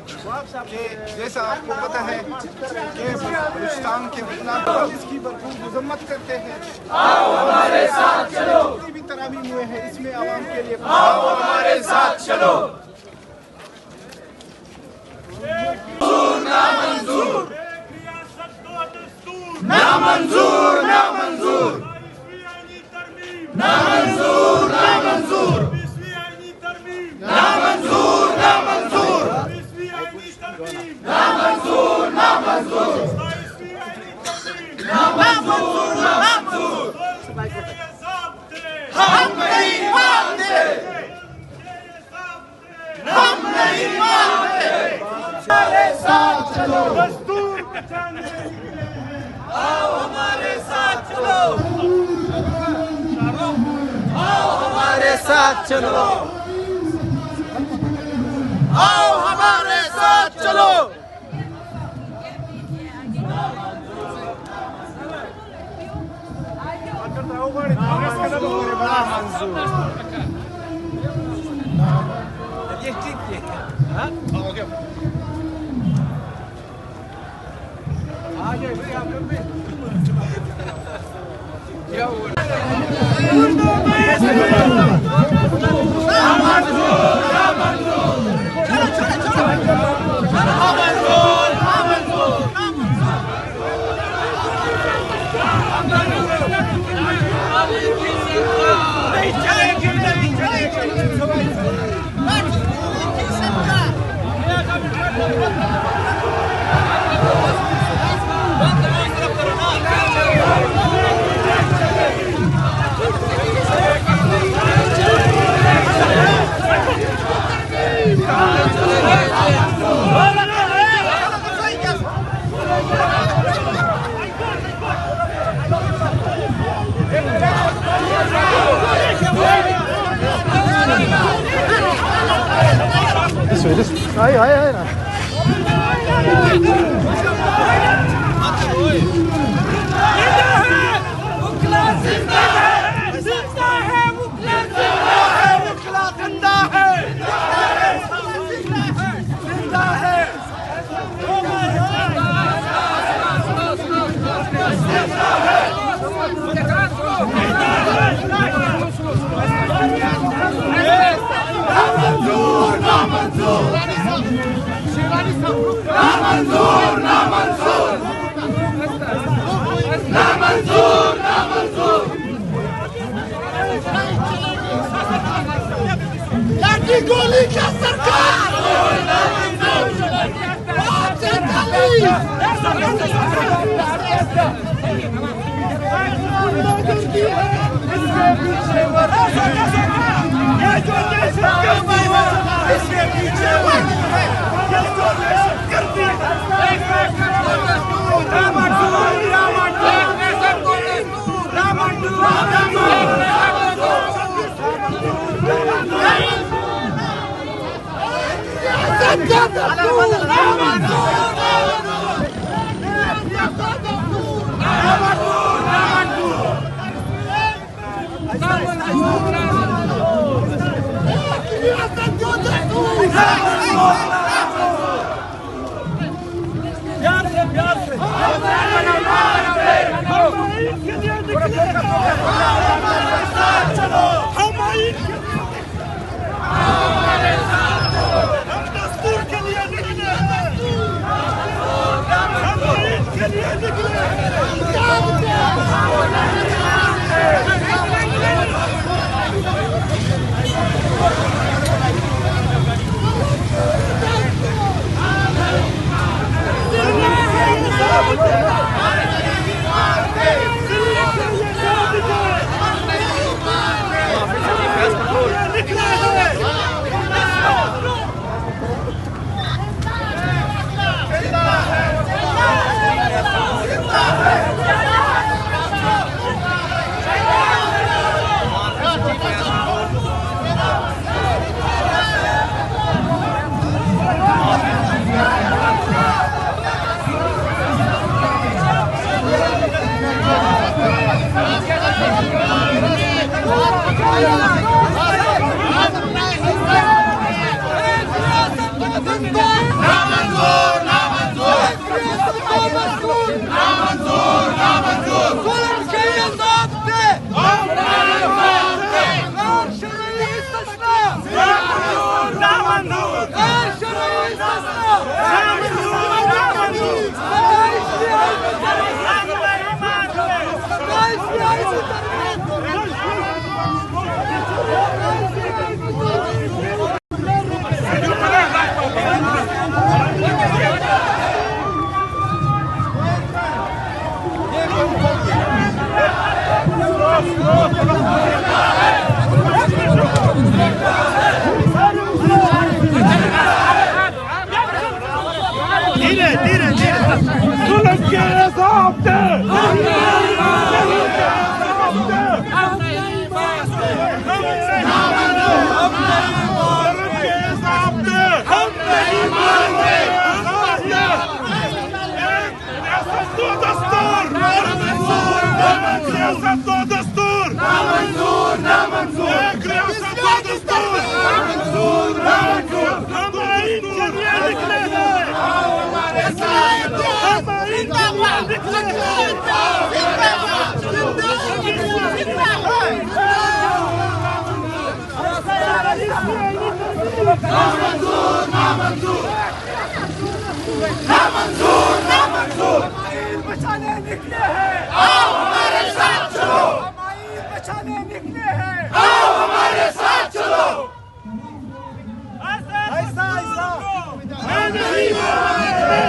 जैसा आपको पता है कि बलूचिस्तान के हुक्मरान इसकी भरपूर मजम्मत करते हैं। आओ हमारे साथ चलो। जितनी भी तरामीम हुए हैं इसमें आवाम के लिए आओ हमारे साथ चलो। ना मंजूर, ना मंजूर, ना मंजूर, ना मंजूर, ना मंजूर, ना मंजूर, ना मंजूर, ना मंजूर, ना मंजूर, ना मंजूर, ना मंजूर। हम नहीं मानते, हम नहीं मानते। हमारे साथ चलो। दस्तूर बचाने आओ हमारे साथ चलो। आओ हमारे साथ चलो। आओ हमारे साथ चलो। Hayır, hayır, hayır. गोली क्या सरकार धीरे धीरे जुल्म के ज़ाब्ते दस्तूर नामंजूर नामंजूर एक रियासत दो दस्तूर नामंजूर नामंजूर हमारी जरिए निकले हैं हमारे साथ हमारी जिंदाबाद निकले हैं नामंजूर नामंजूर नामंजूर नामंजूर बचाने निकले हैं आओ हमारे साथ चलो बचाने निकले हैं आओ हमारे साथ चलो ऐसा ऐसा हम नहीं मानते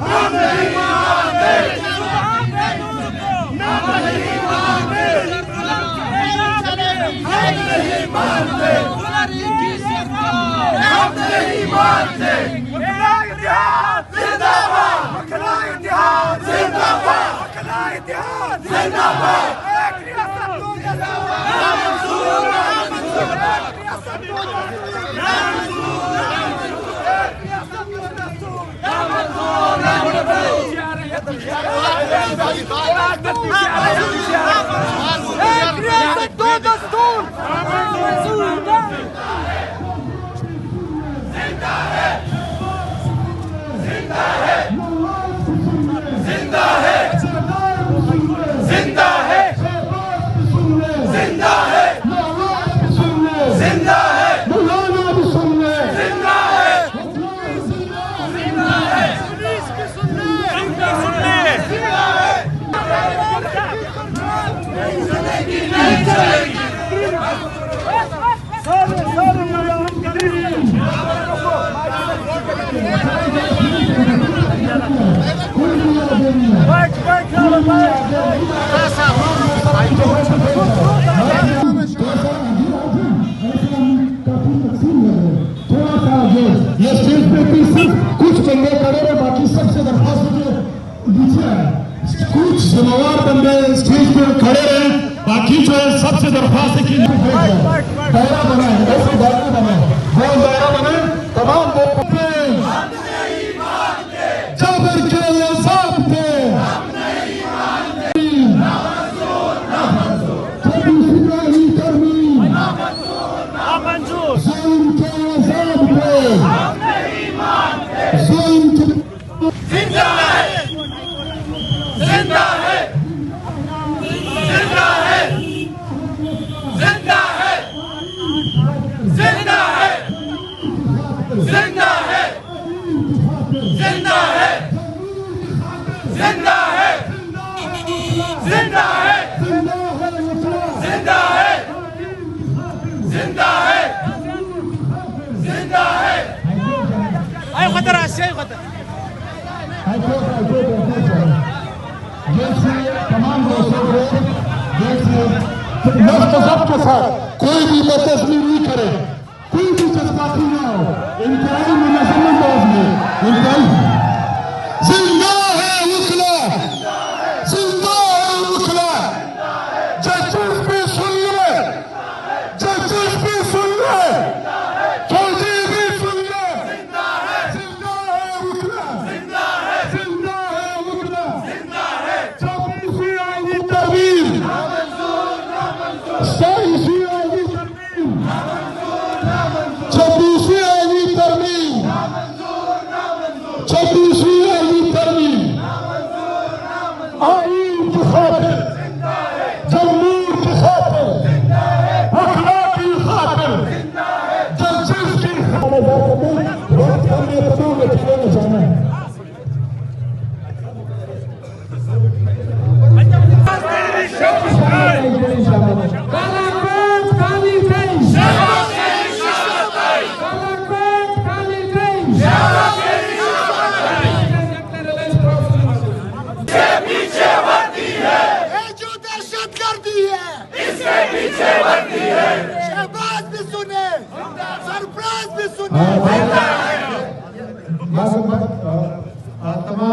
हम नहीं मानते हम नहीं मानते हम नहीं मानते हम नहीं मानते जिंदाबाद मखला इतिहाद जिंदाबाद मखला इतिहाद जिंदाबाद एक रियासत दो दस्तूर नामंजूर नामंजूर एक रियासत दो दस्तूर नामंजूर नामंजूर एक रियासत दो दस्तूर नामंजूर नामंजूर एक रियासत दो दस्तूर जिंदा है जिंदा है जिंदा है जिंदा है जिंदा है जिंदा है मौलाना भी सुन ले जिंदा है जिंदा है पुलिस भी सुन ले जिंदा है नहीं चलेगी नहीं चलेगी सारे ये स्टेज पे भी सिर्फ कुछ बंदे खड़े हैं, बाकी सबसे दरख्वास्त पीछे है। कुछ जिम्मेवार बंदे स्टेज पे खड़े हैं, बाकी जो है सबसे दरख्वास्त है कि दायरा बनाए, ऐसे दायरा बनाए, वो दायरा बनाए तमाम जबर के ज़ाब्ते जिंदा है जिंदा है जिंदा है जिंदा है जिंदा है जिंदा है जिंदा है जिंदा है जिंदा है जिंदा है जिंदा है जिंदा है आयो खतर आशय खतर तमाम दोस्तों के साथ कोई भी बदतमीजी नहीं करे, कोई भी जज्बाती ना हो, इंतहाई मुनज़्ज़म अंदाज़ में इंतहाई जिंदा है वकला जिंदा है वकला जजेस भी सुन ले जजेस भी सुन ले फौजी भी सुन ले जिंदा है वकला जिंदा है वकला चौबीसी आईनी तरमीम साइसी आईनी तरमीम छब्बीसी आईनी तरमीम छब्बीसी आईनी तरमीम आईन की खातिर जमहूर की खातिर अखलाक की खातिर जस्टिस की खातिर बहुत हमने तमाम बच्चों को जाना है। शहबाज भी सुने, सरफराज भी सुने। मुकम्मल